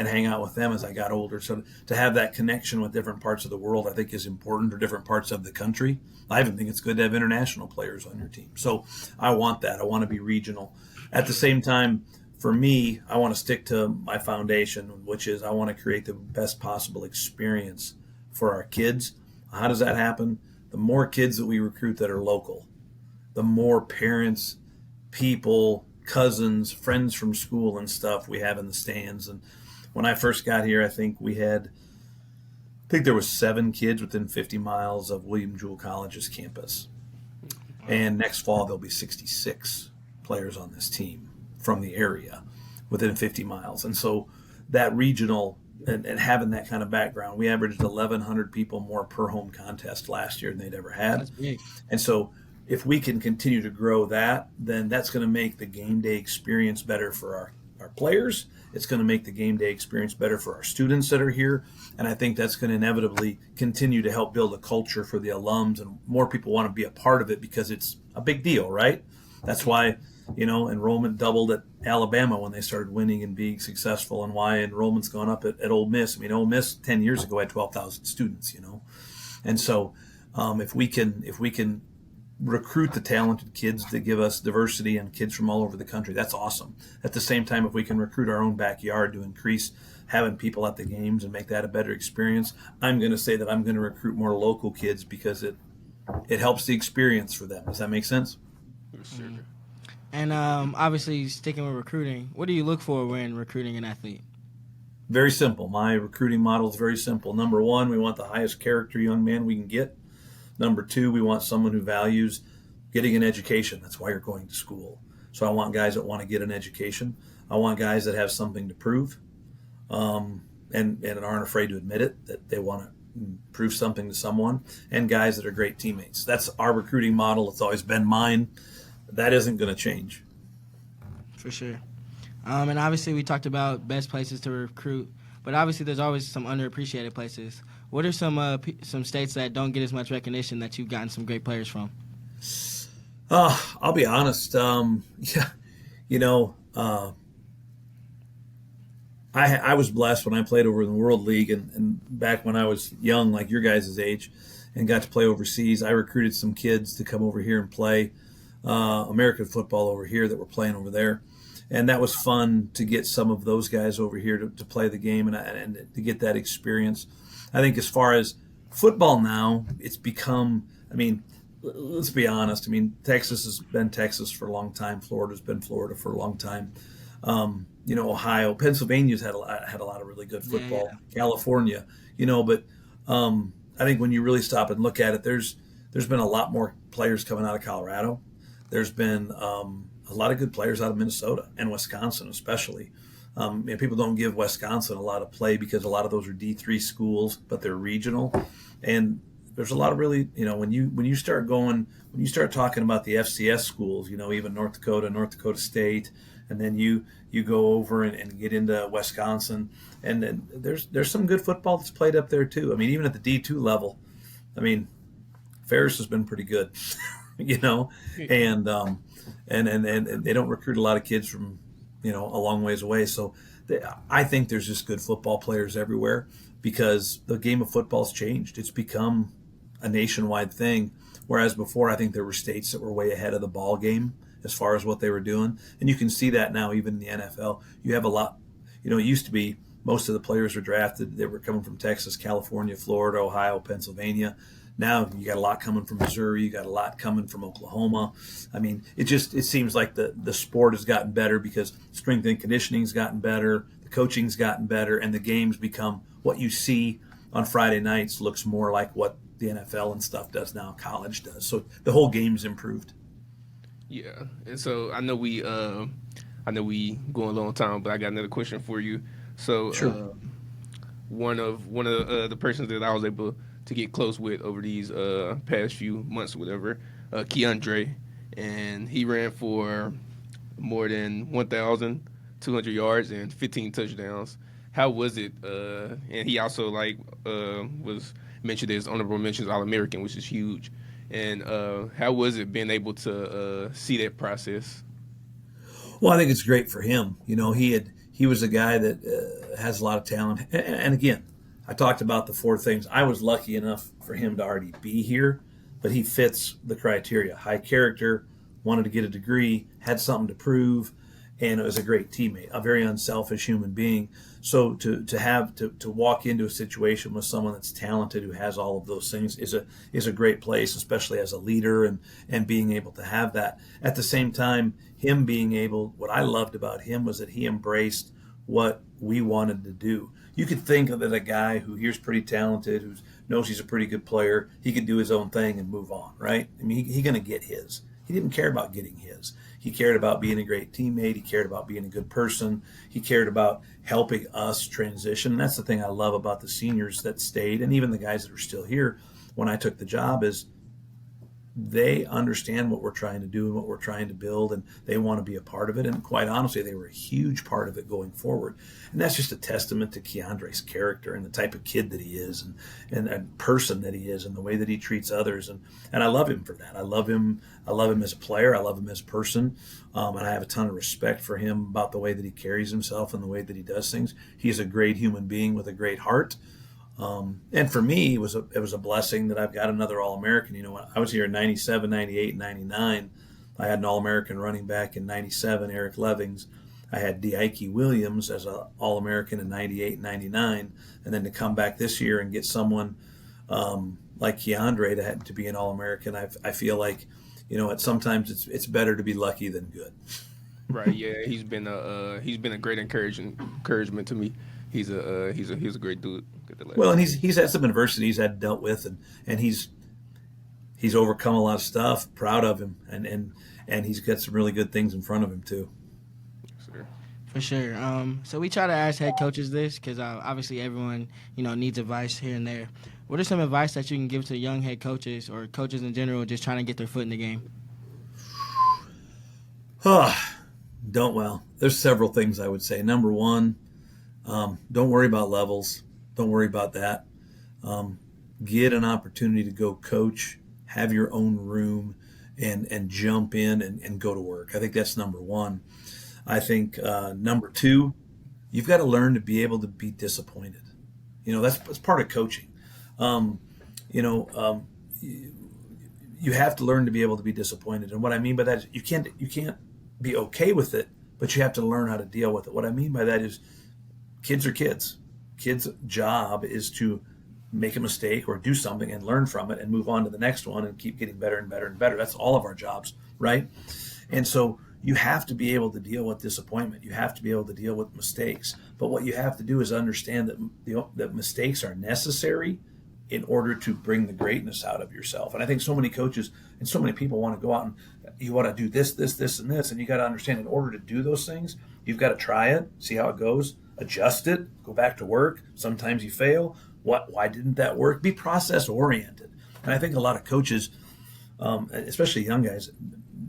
hang out with them as I got older. So to have that connection with different parts of the world, I think is important, or different parts of the country. I even think it's good to have international players on your team. So I want that. I want to be regional. At the same time, for me, I want to stick to my foundation, which is I want to create the best possible experience for our kids. How does that happen? The more kids that we recruit that are local, the more parents, people, cousins, friends from school and stuff we have in the stands. And when I first got here, I think there was 7 kids within 50 miles of William Jewell College's campus. And next fall, there'll be 66 players on this team from the area within 50 miles. And so that regional and having that kind of background, we averaged 1,100 people more per home contest last year than they'd ever had. That's big. And so if we can continue to grow that, then that's going to make the game day experience better for our players. It's going to make the game day experience better for our students that are here. And I think that's going to inevitably continue to help build a culture for the alums, and more people want to be a part of it because it's a big deal, right? That's why enrollment doubled at Alabama when they started winning and being successful, and why enrollment's gone up at Ole Miss. I mean, Ole Miss 10 years ago had 12,000 students, and so if we can recruit the talented kids that give us diversity and kids from all over the country, that's awesome. At the same time, if we can recruit our own backyard to increase having people at the games and make that a better experience, I'm going to say that I'm going to recruit more local kids because it helps the experience for them. Does that make sense? Sure. And obviously, sticking with recruiting, what do you look for when recruiting an athlete? Very simple. My recruiting model is very simple. Number 1, we want the highest character young man we can get. Number 2, we want someone who values getting an education. That's why you're going to school. So I want guys that want to get an education. I want guys that have something to prove, and aren't afraid to admit it, that they want to prove something to someone, and guys that are great teammates. That's our recruiting model. It's always been mine. That isn't going to change. For sure. And obviously we talked about best places to recruit, but obviously there's always some underappreciated places. What are some states that don't get as much recognition that you've gotten some great players from? I'll be honest. I was blessed when I played over in the World League, and back when I was young, like your guys' age, and got to play overseas. I recruited some kids to come over here and play American football over here that were playing over there. And that was fun to get some of those guys over here to play the game and to get that experience. I think as far as football now, it's become, let's be honest. Texas has been Texas for a long time. Florida's been Florida for a long time. Ohio, Pennsylvania's had a lot of really good football. Yeah. California, but I think when you really stop and look at it, there's been a lot more players coming out of Colorado. There's been a lot of good players out of Minnesota and Wisconsin, especially. People don't give Wisconsin a lot of play because a lot of those are D3 schools, but they're regional. And there's a lot of really, when you start talking about the FCS schools, even North Dakota State, and then you go over and get into Wisconsin, and then there's some good football that's played up there too. Even at the D2 level, Ferris has been pretty good. And they don't recruit a lot of kids from, a long ways away. So I think there's just good football players everywhere because the game of football's changed. It's become a nationwide thing. Whereas before, I think there were states that were way ahead of the ball game as far as what they were doing. And you can see that now, even in the NFL. You have a lot, it used to be most of the players were drafted. They were coming from Texas, California, Florida, Ohio, Pennsylvania. Now you got a lot coming from Missouri. You got a lot coming from Oklahoma. It seems like the sport has gotten better because strength and conditioning's gotten better, the coaching's gotten better, and the games become what you see on Friday nights looks more like what the NFL and stuff does now, college does. So the whole game's improved. Yeah, and so I know we going a long time, but I got another question for you. So sure. One of the persons that I was able to get close with over these past few months or whatever, Keandre, and he ran for more than 1,000 200 yards and 15 touchdowns. How was it? And he also was mentioned as honorable mentions All-American, which is huge. And how was it being able to see that process? Well, I think it's great for him. He was a guy that has a lot of talent. And again, I talked about the 4 things. I was lucky enough for him to already be here, but he fits the criteria. High character, wanted to get a degree, had something to prove, and it was a great teammate, a very unselfish human being. So to walk into a situation with someone that's talented, who has all of those things, is a great place, especially as a leader and being able to have that. At the same time, him being able, what I loved about him was that he embraced what we wanted to do. You could think of it a guy who here's pretty talented, who knows he's a pretty good player. He could do his own thing and move on, right? I mean, he's going to get his. He didn't care about getting his. He cared about being a great teammate. He cared about being a good person. He cared about helping us transition. And that's the thing I love about the seniors that stayed, and even the guys that are still here when I took the job, is they understand what we're trying to do and what we're trying to build, and they want to be a part of it. And quite honestly, they were a huge part of it going forward. And that's just a testament to Keandre's character and the type of kid that he is, and person that he is, and the way that he treats others. And I love him for that. I love him as a player. I love him as a person. And I have a ton of respect for him about the way that he carries himself and the way that he does things. He's a great human being with a great heart. And for me, it was a blessing that I've got another All-American. When I was here in 97, 98, and 99, I had an All-American running back in 97, Eric Levings. I had Ike Williams as an All-American in 98 and 99. And then to come back this year and get someone like Keandre to be an All-American, I feel like, sometimes it's better to be lucky than good. Right. Yeah. He's been a great encouragement to me. He's a great dude. Well, and he's had some adversity he's had dealt with, and he's overcome a lot of stuff. Proud of him, and he's got some really good things in front of him too. Sure. For sure. So we try to ask head coaches this because obviously everyone needs advice here and there. What are some advice that you can give to young head coaches or coaches in general just trying to get their foot in the game? There's several things I would say. Number one, don't worry about levels. Don't worry about that. Get an opportunity to go coach, have your own room, and jump in and go to work. I think that's number one. I think number two, you've got to learn to be able to be disappointed. That's part of coaching. You have to learn to be able to be disappointed. And what I mean by that is you can't be okay with it, but you have to learn how to deal with it. What I mean by that is kids are kids. Kids' job is to make a mistake or do something and learn from it and move on to the next one and keep getting better and better and better. That's all of our jobs, right? And so you have to be able to deal with disappointment. You have to be able to deal with mistakes. But what you have to do is understand that mistakes are necessary in order to bring the greatness out of yourself. And I think so many coaches and so many people want to go out and you want to do this, and this. And you got to understand, in order to do those things, you've got to try it, see how it goes, adjust it, go back to work. Sometimes you fail. Why didn't that work? Be process oriented. And I think a lot of coaches, especially young guys,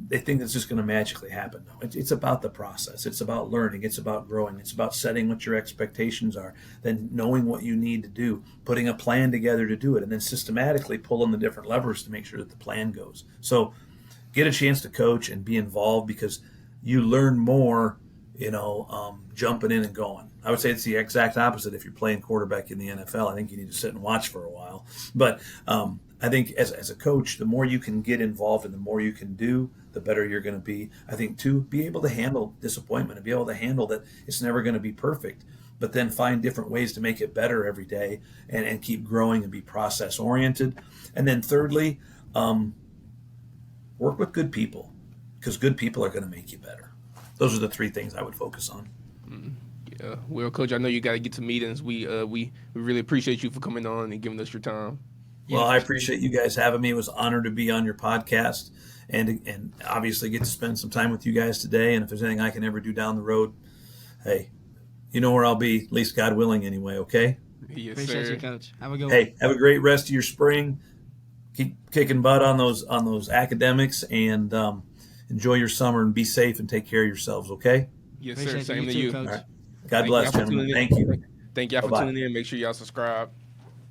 they think it's just going to magically happen. No, it's about the process. It's about learning. It's about growing. It's about setting what your expectations are, then knowing what you need to do, putting a plan together to do it, and then systematically pulling the different levers to make sure that the plan goes. So get a chance to coach and be involved, because you learn more, jumping in and going. I would say it's the exact opposite if you're playing quarterback in the NFL. I think you need to sit and watch for a while. But I think as a coach, the more you can get involved and the more you can do, the better you're going to be. I think, too, be able to handle disappointment and be able to handle that it's never going to be perfect, but then find different ways to make it better every day and keep growing and be process-oriented. And then thirdly, work with good people, because good people are going to make you better. Those are the three things I would focus on. Yeah. Well, Coach, I know you got to get to meetings. We really appreciate you for coming on and giving us your time. Well, I appreciate you guys having me. It was an honor to be on your podcast and obviously get to spend some time with you guys today. And if there's anything I can ever do down the road, hey, you know where I'll be, at least God willing anyway, okay? Yes, Appreciate sir. you, Coach. Have a good one. Hey, have a great rest of your spring. Keep kicking butt on those academics, and enjoy your summer and be safe and take care of yourselves, okay? Yes, Appreciate sir. Same you to too, you. Coach. All right. God Thank bless, y'all for gentlemen. tuning in. Thank you. Thank y'all for Bye-bye. tuning in. Make sure y'all subscribe.